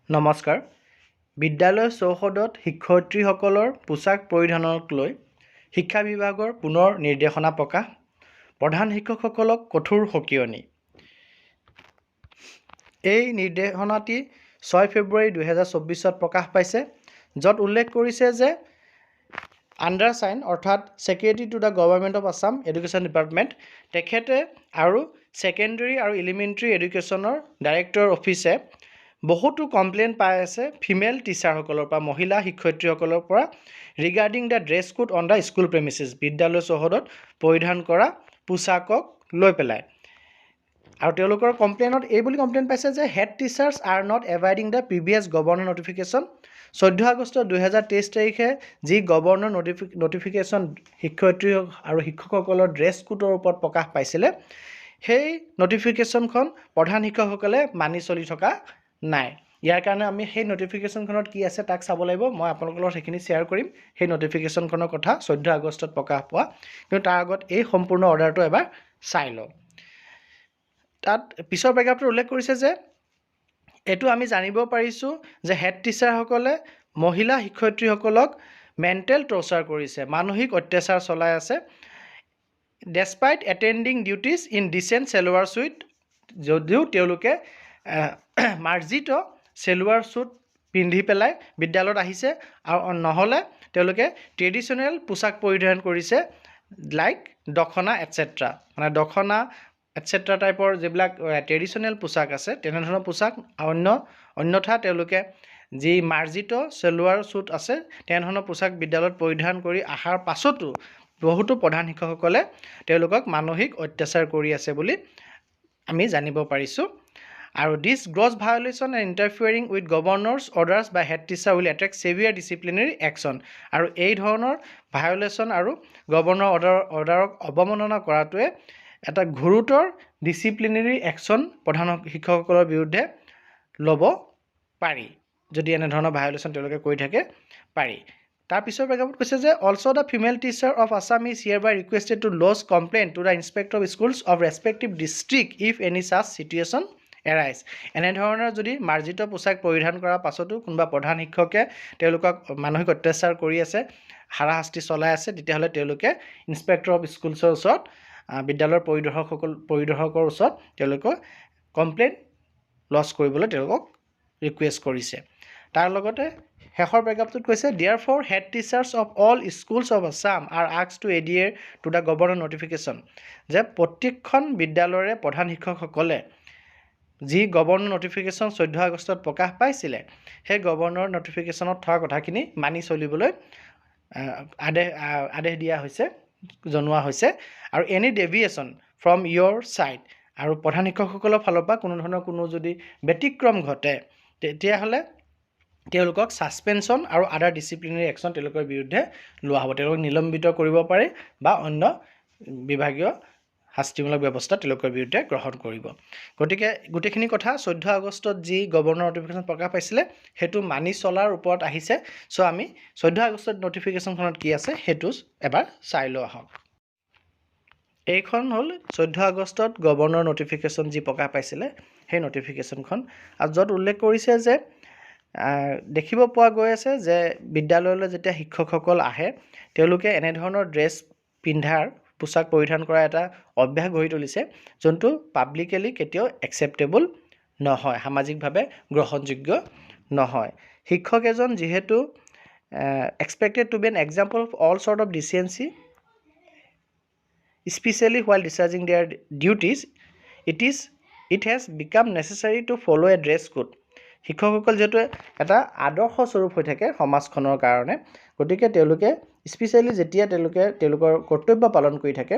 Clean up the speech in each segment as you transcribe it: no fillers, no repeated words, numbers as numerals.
নমস্কাৰ। বিদ্যালয় চৌহদত শিক্ষয়িত্ৰীসকলৰ পোছাক পৰিধানক লৈ শিক্ষা বিভাগৰ পুনৰ নিৰ্দেশনা প্ৰকাশ। প্ৰধান শিক্ষকসকলক কঠোৰ সকিয়নি। এই নিৰ্দেশনাটি 6 ফেব্ৰুৱাৰী 2024 প্ৰকাশ পাইছে, য'ত উল্লেখ কৰিছে যে আণ্ডাৰচাইন অৰ্থাৎ secretary to the government of Assam education department তেখেতে আৰু ছেকেণ্ডেৰী আৰু এলিমেণ্টাৰী এডুকেশ্যনৰ ডাইৰেক্টৰ অফিচে বহুতো কমপ্লেইন পাই আছে ফিমেল টিচাৰসকলৰ পৰা, মহিলা শিক্ষয়িত্ৰীসকলৰ পৰা regarding the dress code on the school premises, বিদ্যালয় চৌহদত পৰিধান কৰা পোছাকক লৈ পেলাই। আৰু তেওঁলোকৰ কমপ্লেইনত এই বুলি কমপ্লেইন পাইছে যে head teachers are not abiding the previous governor notification. 14 আগষ্ট 2023 তাৰিখে যি গভৰ্ণৰ নটিফিকেশ্যন শিক্ষয়িত্ৰী আৰু শিক্ষকসকলৰ ড্ৰেছ কোডৰ ওপৰত প্ৰকাশ পাইছিলে, সেই নটিফিকেশ্যনখন প্ৰধান শিক্ষকসকলে মানি চলি থকা নাই। ইয়াৰ কাৰণে আমি সেই নটিফিকেশ্যনখনত কি আছে তাক চাব লাগিব। মই আপোনালোকৰ লগত সেইখিনি শ্বেয়াৰ কৰিম, সেই নটিফিকেশ্যনখনৰ কথা 14 আগষ্টত প্ৰকাশ পোৱা। কিন্তু তাৰ আগত এই সম্পূৰ্ণ অৰ্ডাৰটো এবাৰ চাই লওঁ। তাত পিছৰ পেৰাগ্ৰাফটোত উল্লেখ কৰিছে যে এইটো আমি জানিব পাৰিছোঁ যে হেড টিচাৰসকলে মহিলা শিক্ষয়িত্ৰীসকলক মেণ্টেল টৰ্চাৰ কৰিছে, মানসিক অত্যাচাৰ চলাই আছে। Despite attending duties in decent salwar suit, যদিও তেওঁলোকে মাৰ্জিত চেলোৱাৰ ছুট পিন্ধি পেলাই বিদ্যালয়ত আহিছে, আৰু নহ'লে তেওঁলোকে ট্ৰেডিশ্যনেল পোছাক পৰিধান কৰিছে, লাইক দখনা এটচেট্ৰা, মানে দখনা এটচেট্ৰা টাইপৰ যিবিলাক ট্ৰেডিশ্যনেল পোছাক আছে তেনেধৰণৰ পোছাক। অন্যথা তেওঁলোকে যি মাৰ্জিত চেলোৱাৰ ছুট আছে তেনেধৰণৰ পোছাক বিদ্যালয়ত পৰিধান কৰি অহাৰ পাছতো বহুতো প্ৰধান শিক্ষকসকলে তেওঁলোকক মানসিক অত্যাচাৰ কৰি আছে বুলি আমি জানিব পাৰিছোঁ। আৰু this gross violation and interfering with governor's orders by head teacher will attract severe disciplinary action. আৰু এই ধৰণৰ ভায়লেশ্যন আৰু গভৰ্ণৰ অৰ্ডাৰক অৱমাননা কৰাটোৱে এটা গুৰুতৰ ডিচিপ্লিনাৰী একশ্যন প্ৰধান শিক্ষকসকলৰ বিৰুদ্ধে ল'ব পাৰি, যদি এনেধৰণৰ ভায়লেশ্যন তেওঁলোকে কৰি থাকে পাৰি। তাৰপিছৰ পেৰাগ্ৰাফত কৈছে যে also' the female teacher of Assam is hereby requested to lodge complain to the inspector of schools of respective district if any such situation arise. এনেধৰণৰ যদি মাৰ্জিত পোছাক পৰিধান কৰাৰ পাছতো কোনোবা প্ৰধান শিক্ষকে তেওঁলোকক মানসিক অত্যাচাৰ কৰি আছে, হাৰাশাস্তি চলাই আছে, তেতিয়াহ'লে তেওঁলোকে ইনস্পেক্টৰ অফ স্কুলছৰ ওচৰত, বিদ্যালয়ৰ পৰিদৰ্শকৰ ওচৰত তেওঁলোকক কমপ্লেইন লজ কৰিবলৈ তেওঁলোকক ৰিকুৱেষ্ট কৰিছে। তাৰ লগতে শেষৰ পেৰাগ্ৰাফটোত কৈছে therefore head teachers of all schools of Assam are asked to adhere to the governor notification, যে প্ৰত্যেকখন বিদ্যালয়ৰে প্ৰধান শিক্ষকসকলে যি গভৰ্ণৰ নটিফিকেশ্যন 14 আগষ্টত প্ৰকাশ পাইছিলে, সেই গভৰ্ণৰ নটিফিকেশ্যনত থকা কথাখিনি মানি চলিবলৈ আদেশ দিয়া হৈছে, জনোৱা হৈছে। আৰু এনি ডেভিয়েশ্যন ফ্ৰম ইয়ৰ ছাইড, আৰু প্ৰধান শিক্ষকসকলৰ ফালৰ পৰা কোনো যদি ব্যতিক্ৰম ঘটে তেতিয়াহ'লে তেওঁলোকক ছাছপেনশ্যন আৰু আদাৰ ডিচিপ্লিনাৰী একশ্যন তেওঁলোকৰ বিৰুদ্ধে লোৱা হ'ব। তেওঁলোকক নিলম্বিত কৰিব পাৰে বা অন্য বিভাগীয় শাস্তিমূলক ব্যৱস্থা তেওঁলোকৰ বিৰুদ্ধে গ্ৰহণ কৰিব। গতিকে গোটেইখিনি কথা 14 আগষ্টত যি গভৰ্ণৰ নটিফিকেশ্যন প্ৰকাশ পাইছিলে সেইটো মানি চলাৰ ওপৰত আহিছে। চ' আমি 14 আগষ্টত নটিফিকেশ্যনখনত কি আছে সেইটো এবাৰ চাই লওঁ আহক। এইখন হ'ল 14 আগষ্টত গভৰ্ণৰ নটিফিকেশ্যন যি প্ৰকাশ পাইছিলে সেই নটিফিকেশ্যনখন, আৰু য'ত উল্লেখ কৰিছে যে দেখিব পোৱা গৈ আছে যে বিদ্যালয়লৈ যেতিয়া শিক্ষকসকল আহে তেওঁলোকে এনেধৰণৰ ড্ৰেছ পিন্ধাৰ, পোছাক পৰিধান কৰা এটা অভ্যাস গঢ়ি তুলিছে, যোনটো পাব্লিকেলি কেতিয়াও একচেপ্টেবল নহয়, সামাজিকভাৱে গ্ৰহণযোগ্য নহয়। শিক্ষক এজন যিহেতু expected to be an example of all sort of decency specially while discharging their duties, it has become necessary to follow a dress code. শিক্ষকসকল যিহেতু এটা আদৰ্শ স্বৰূপ হৈ থাকে সমাজখনৰ কাৰণে, গতিকে তেওঁলোকে স্পেচিয়েলি যেতিয়া তেওঁলোকৰ কৰ্তব্য পালন কৰি থাকে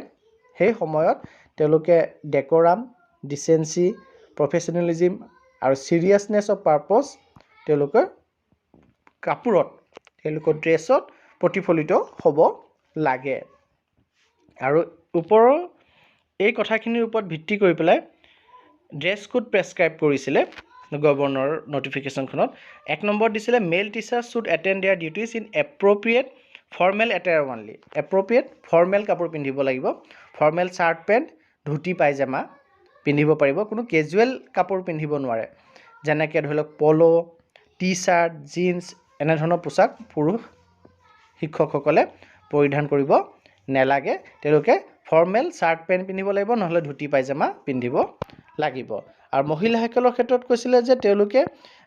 সেই সময়ত তেওঁলোকে ডেকৰাম, ডিচেঞ্চি, প্ৰফেচনেলিজিম আৰু চিৰিয়াছনেছ অফ পাৰ্পছ তেওঁলোকৰ কাপোৰত, তেওঁলোকৰ ড্ৰেছত প্ৰতিফলিত হ'ব লাগে। আৰু ওপৰৰ এই কথাখিনিৰ ওপৰত ভিত্তি কৰি পেলাই ড্ৰেছ কোড প্ৰেছক্ৰাইব কৰিছিলে গভৰ্ণৰ নটিফিকেশ্যনখনত। 1 নম্বৰত দিছিলে male teacher should attend their duties in appropriate formal attire only. Appropriate formal কাপোৰ পিন্ধিব লাগিব, formal shirt pant, dhoti pyjama পিন্ধিব পাৰিব, কোনো কেজুৱেল কাপোৰ পিন্ধিব নোৱাৰে, যেনেকৈ ধৰি লওক পল', টি চাৰ্ট জিন্স এনেধৰণৰ পোছাক পুৰুষ শিক্ষকসকলে পৰিধান কৰিব নেলাগে তেওঁলোকে ফৰ্মেল চাৰ্ট পেণ্ট পিন্ধিব লাগিব নহলে ধুতি পায়জামা পিন্ধিব লাগিব আৰু মহিলাসকলৰ ক্ষেত্ৰত কৈছিলে যে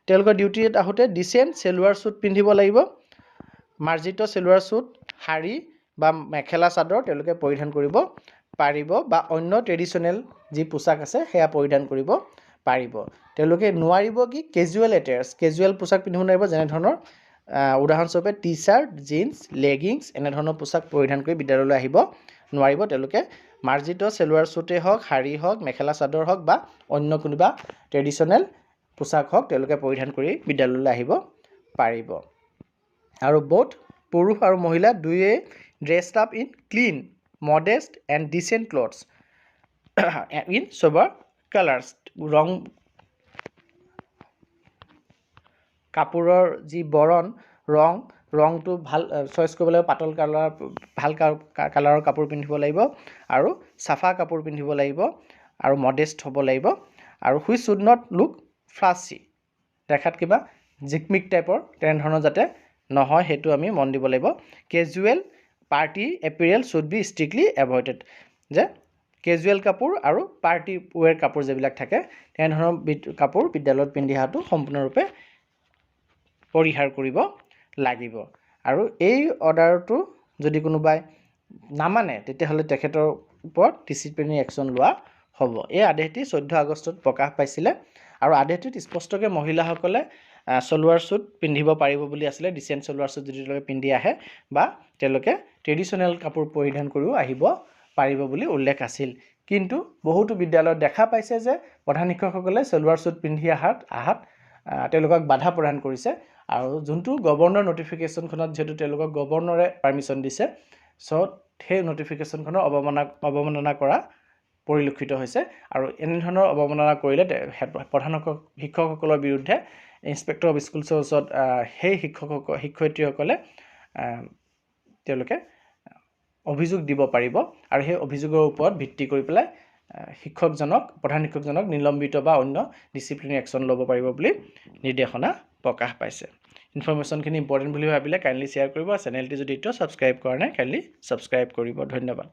তেওঁলোকৰ ডিউটিত আহোঁতে ডিচেণ্ট চেলুৱাৰ স্যুট পিন্ধিব লাগিব মাৰ্জিত চেলুৱাৰ স্যুট শাৰী বা মেখেলা চাদৰ তেওঁলোকে পৰিধান কৰিব পাৰিব বা অন্য ট্ৰেডিশ্যনেল যি পোছাক আছে সেয়া পৰিধান কৰিব পাৰিব তেওঁলোকে নোৱাৰিব কি কেজুৱেল এটেয়াৰ্ছ কেজুৱেল পোছাক পিন্ধিব নোৱাৰিব যেনে ধৰণৰ উদাহৰণস্বৰূপে টি চাৰ্ট জিন্স লেগিংছ এনেধৰণৰ পোছাক পৰিধান কৰি বিদ্যালয়লৈ আহিব নোৱাৰিব তেওঁলোকে মাৰ্জিত চেলুৱাৰ স্যুটেই হওক শাৰী হওক মেখেলা চাদৰ হওক বা অন্য কোনোবা ট্ৰেডিশ্যনেল পোছাক হওক তেওঁলোকে পৰিধান কৰি বিদ্যালয়লৈ আহিব পাৰিব আৰু বোথ পুৰুষ আৰু মহিলা দুয়ে dressed up in clean modest and decent clothes in sober colours কাপোৰৰ যি বৰণ ৰংটো ভাল চইচ কৰিব লাগিব পাতল কালাৰ ভাল কালাৰৰ কাপোৰ পিন্ধিব লাগিব আৰু চাফা কাপোৰ পিন্ধিব লাগিব আৰু মডেষ্ট হ'ব লাগিব আৰু হুইচ শুড নট লুক ফ্লাছি দেখাত কিবা জিকমিক টাইপৰ তেনেধৰণৰ যাতে নহয় সেইটো আমি মন দিব লাগিব casual party apparel should be strictly avoided যে কেজুৱেল কাপোৰ আৰু পাৰ্টি ৱেৰ কাপোৰ যিবিলাক থাকে তেনেধৰণৰ কাপোৰ বিদ্যালয়ত পিন্ধি অহাটো সম্পূৰ্ণৰূপে পৰিহাৰ কৰিব লাগিব আৰু এই অৰ্ডাৰটো যদি কোনোবাই নামানে তেতিয়াহ'লে তেখেতৰ ওপৰত ডিচিপ্লিনাৰী একশ্যন লোৱা হ'ব এই আদেশটি 14 আগষ্টত প্ৰকাশ পাইছিলে আৰু আদেশটিত স্পষ্টকৈ মহিলাসকলে চলুৱাৰ স্যুট পিন্ধিব পাৰিব বুলি আছিলে ডিচেণ্ট চলুৱাৰ স্যুট যদি তেওঁলোকে পিন্ধি আহে বা তেওঁলোকে ট্ৰেডিশ্যনেল কাপোৰ পৰিধান কৰিও আহিব পাৰিব বুলি উল্লেখ আছিল কিন্তু বহুতো বিদ্যালয়ত দেখা পাইছে যে প্ৰধান শিক্ষকসকলে চলুৱাৰ স্যুট পিন্ধি আহাত তেওঁলোকক বাধা প্ৰদান কৰিছে আৰু যোনটো গভৰ্ণৰ নটিফিকেশ্যনখনত যেহেতু তেওঁলোকক গভৰ্ণৰে পাৰ্মিশ্যন দিছে চ' সেই নটিফিকেশ্যনখনৰ অৱমাননা কৰা পৰিলক্ষিত হৈছে আৰু এনেধৰণৰ অৱমাননা কৰিলে প্ৰধান শিক্ষকসকলৰ বিৰুদ্ধে ইনস্পেক্টৰ অফ স্কুলছৰ ওচৰত সেই শিক্ষয়িত্ৰীসকলে তেওঁলোকে অভিযোগ দিব পাৰিব আৰু সেই অভিযোগৰ ওপৰত ভিত্তি কৰি পেলাই প্ৰধান শিক্ষকজনক নিলম্বিত বা অন্য ডিচিপ্লিনাৰী একশ্যন ল'ব পাৰিব বুলি নিৰ্দেশনা প্ৰকাশ পাইছে ইনফৰমেশ্যনখিনি ইম্পৰ্টেণ্ট বুলি ভাবিলে কাইণ্ডলি শ্বেয়াৰ কৰিব আৰু চেনেলটি যদি ছাবস্ক্ৰাইব কৰা নাই কাইণ্ডলি ছাবস্ক্ৰাইব কৰিব ধন্যবাদ